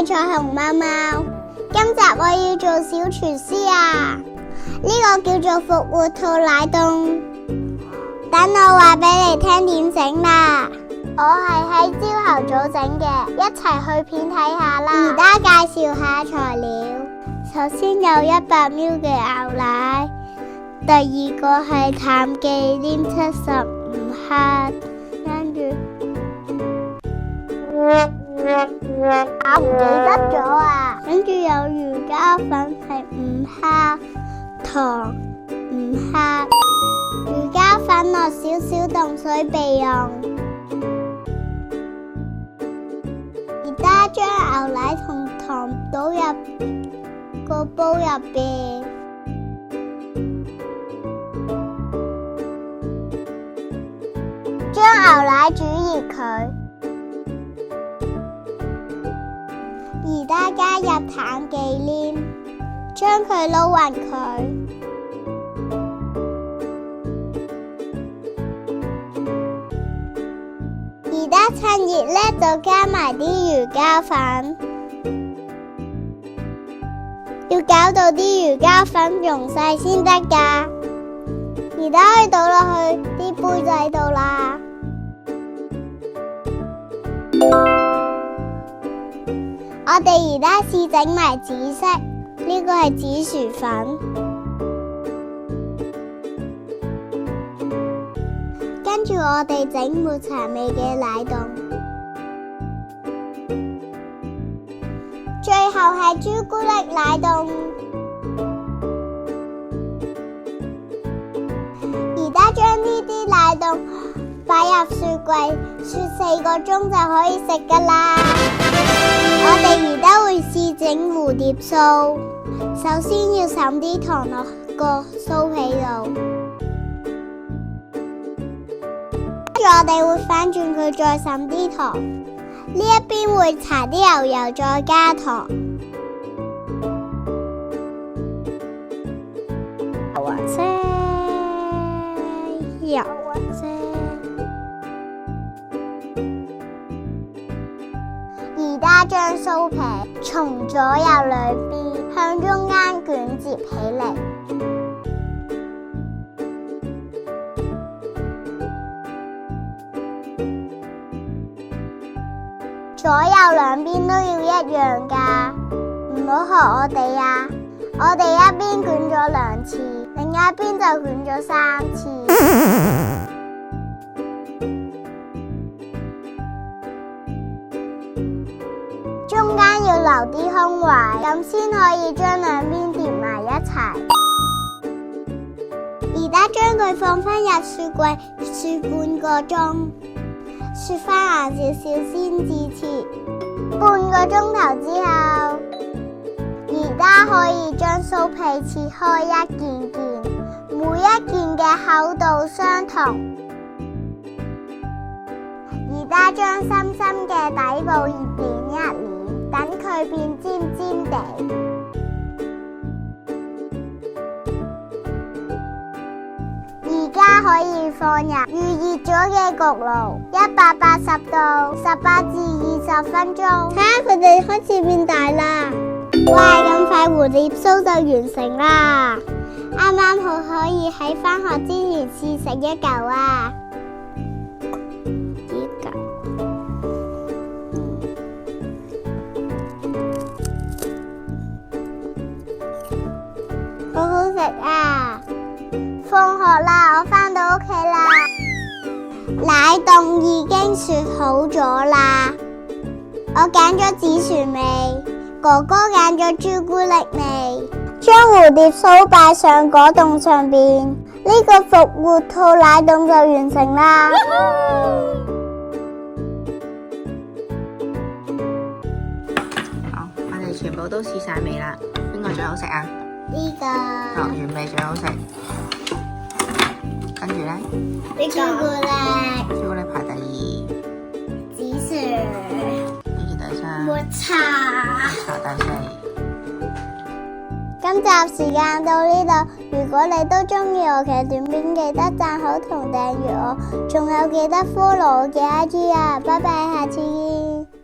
係彩虹貓貓。今集我要做小廚師啊！呢個叫做復活兔奶凍。等我話俾你聽點整啦。我係喺朝頭早整嘅，一齊去片睇下啦。而家介紹下材料，首先有100ml 嘅牛奶，第二個係淡忌廉75克，跟住我唔記得咗啊。跟住有魚膠粉係5克，糖5克，魚膠粉落少少凍水備用。而家將牛奶同糖倒入個煲入邊，將牛奶煮熱佢。而家加入淡忌廉，將佢撈勻佢。而家趁熱咧，就加埋啲魚膠粉，要搞到啲魚膠粉溶晒先得㗎。而家可以倒落去啲杯仔度啦。我哋而家試整埋紫色，呢個係紫薯粉。跟住我哋整抹茶味嘅奶凍，最後係朱古力奶凍。而家將呢啲奶凍擺入雪櫃，雪4個鐘就可以食噶啦。我哋而家會試整蝴蝶酥，首先要滲啲糖落個酥皮度。我哋會反轉佢，再滲啲糖。呢一邊會搽啲牛油，再加糖。黃色，油黃色。而家將酥皮從左右兩邊向中間捲接起嚟。左右兩邊都要一樣㗎，唔好學我哋啊！我哋一邊捲咗2次，另一邊就捲咗3次。中間要留啲空位，咁先可以將兩邊疊埋一齊。而家將佢放返入雪櫃，雪半個鐘。雪翻硬少少先至切，半個鐘頭之後，而家可以將酥皮切開一件件，每一件嘅厚度相同。而家將深深嘅底部點一點，等佢變尖尖地。而家可以放入預熱咗嘅焗爐，180度18至20分鐘。睇下佢哋開始變大啦！哇，咁快蝴蝶酥就完成啦！啱啱好可以喺返學之前試食一嚿啊！呢嚿，好好食啊！放學啦，我返到屋企啦。奶凍已經雪好咗啦，我揀咗紫薯味，哥哥揀咗朱古力味。將蝴蝶酥擺上果凍上邊，呢個復活兔奶凍就完成啦。好，我哋全部都試晒味啦，邊個最好食啊？呢個原味最好食。跟住呢，朱古力，朱古力排第2，紫薯，呢個第3，抹茶第4。今集時間到呢度，如果你都中意我嘅短片，記得讚好同訂閱我，仲有記得 follow 我嘅 IG 啊！拜拜，下次見。